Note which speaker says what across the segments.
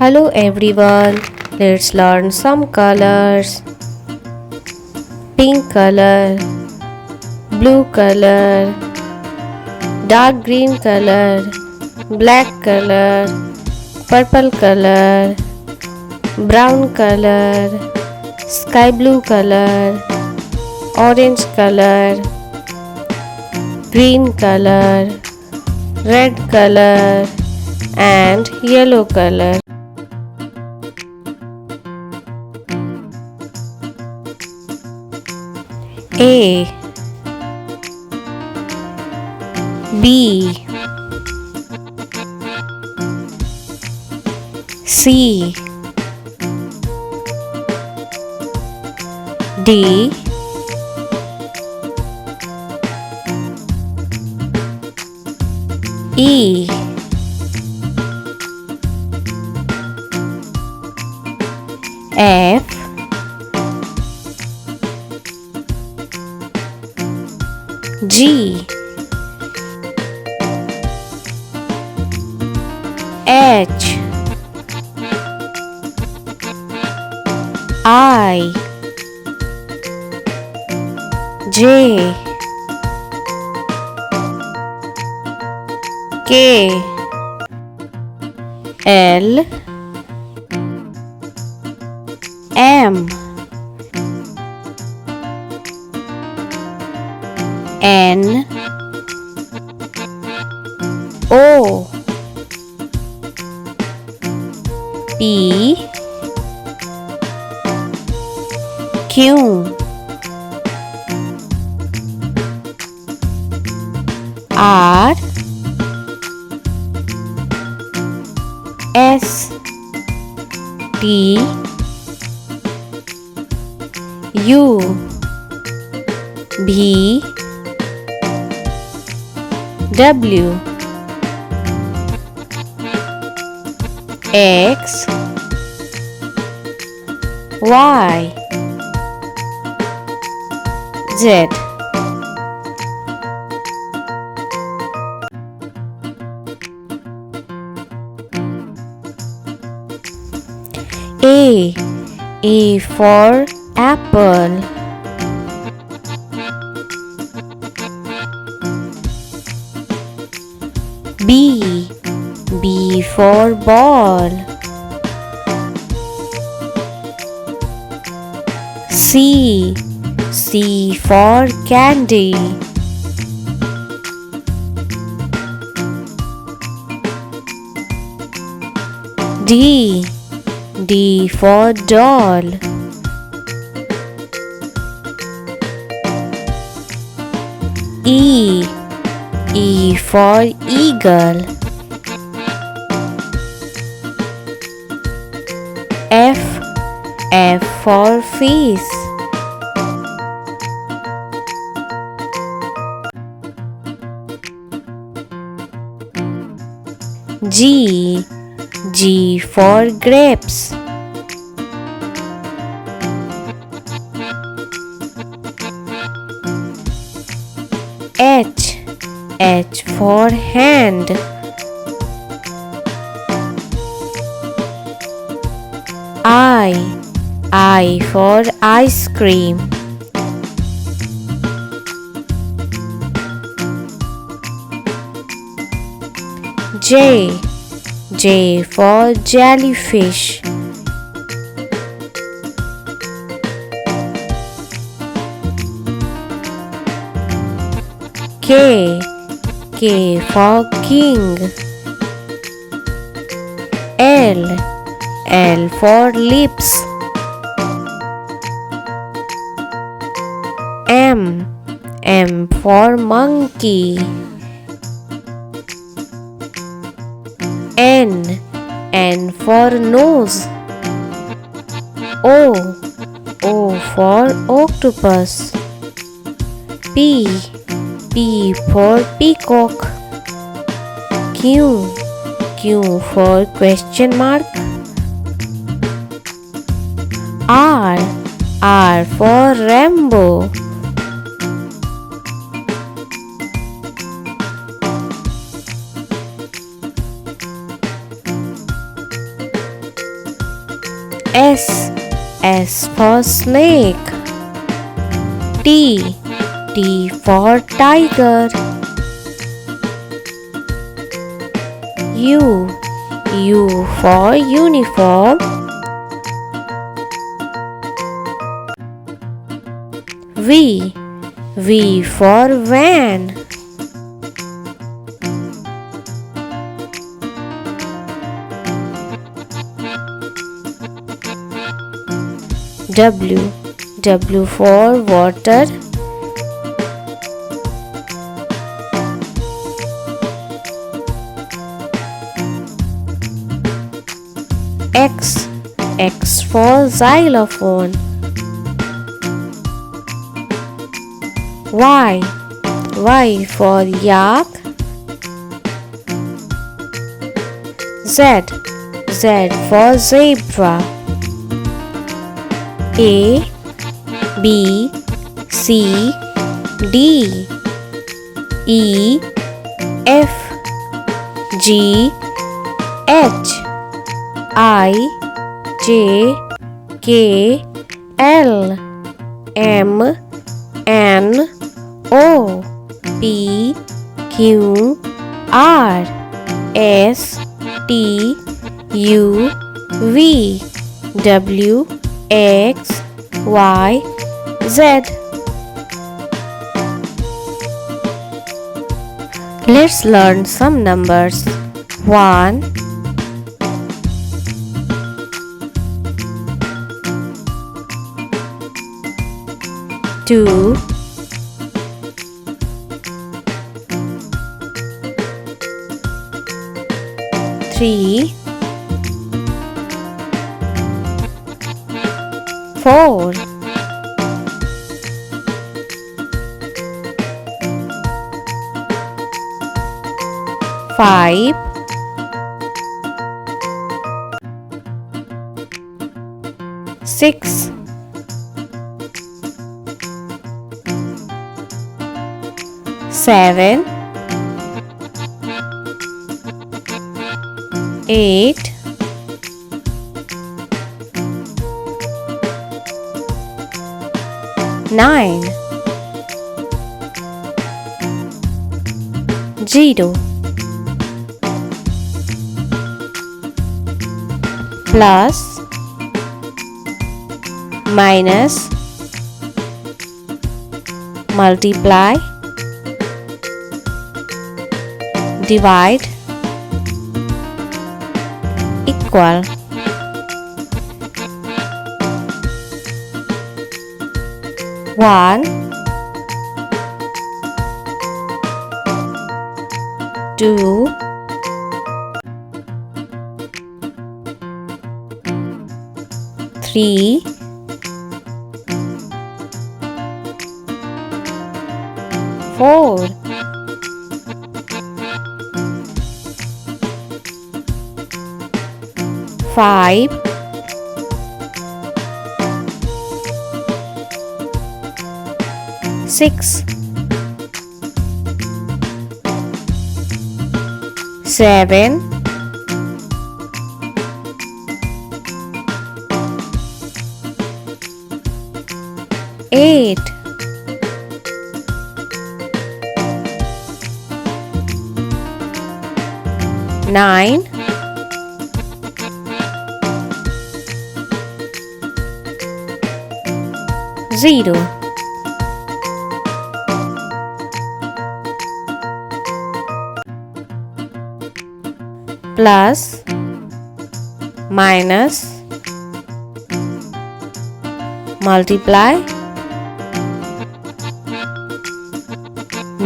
Speaker 1: Hello everyone, let's learn some colors. Pink color, blue color, dark green color, black color, purple color, brown color, sky blue color, orange color, green color, red color and yellow color. A B C D E F G H I J K L M N O P Q R S T U V W X Y Z. A for apple. B for ball. C for candy. D for doll. E for eagle. F for fish. G for grapes. H for hand. I for ice cream. J for jellyfish. K for king. L for lips. M for monkey. N for nose. O for octopus. P for peacock. Q for question mark. R for rainbow. S. S for snake. T. T for tiger. U. U for uniform. V. V for van. W. W for water. X. X for xylophone. Y. Y for yak. Z. Z for zebra. A, B, C, D, E, F, G, H, I, J, K, L, M, N, O, P, Q, R, S, T, U, V, W, X, Y, Z. Let's learn some numbers. 1, 2, 3, 4, 5, 6, 7, 8, 9, 0. Plus, minus, multiply, divide, equal. One, 2, 3, 4, 5, 6, 7, 8, 9, 0. Plus, minus, multiply,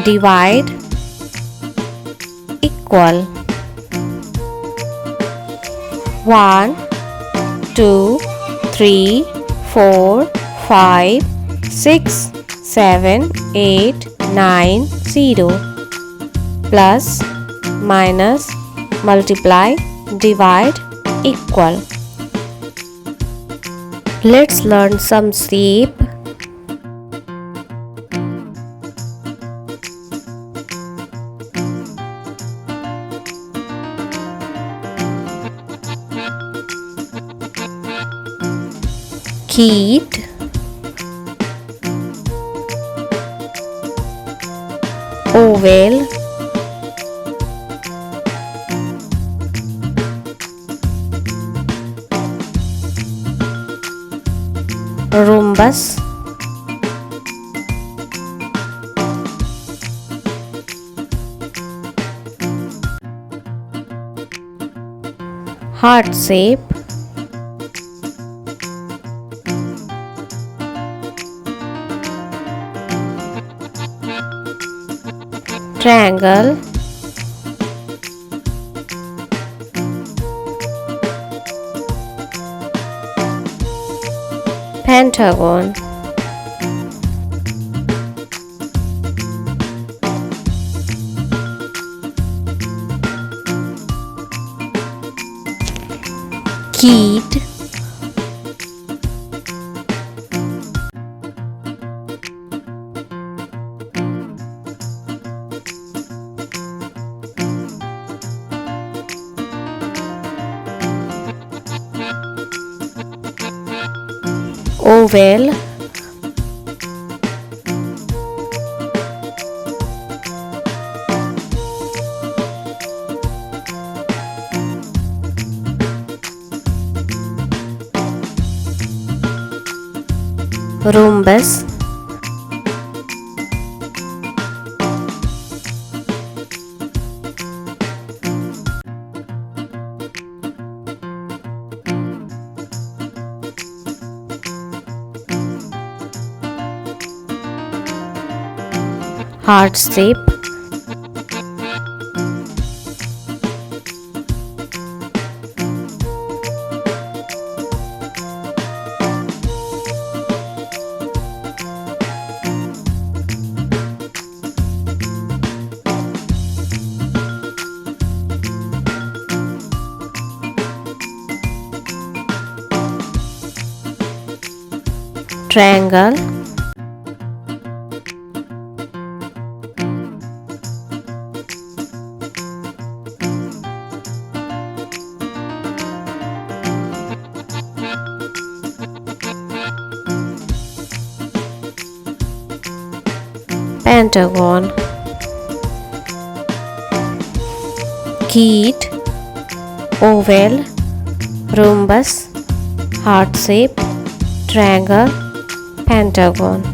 Speaker 1: divide, equal. 1, 2, 3, 4, 5, 6, 7, 8, 9, 0. Plus, minus, multiply, divide, equal. Let's learn some shape. kid, oval, rhombus, heart shape, triangle, pentagon, kid, oval, rhombus, heart shape, triangle, pentagon, kid, oval, rhombus, heart shape, triangle, pentagon.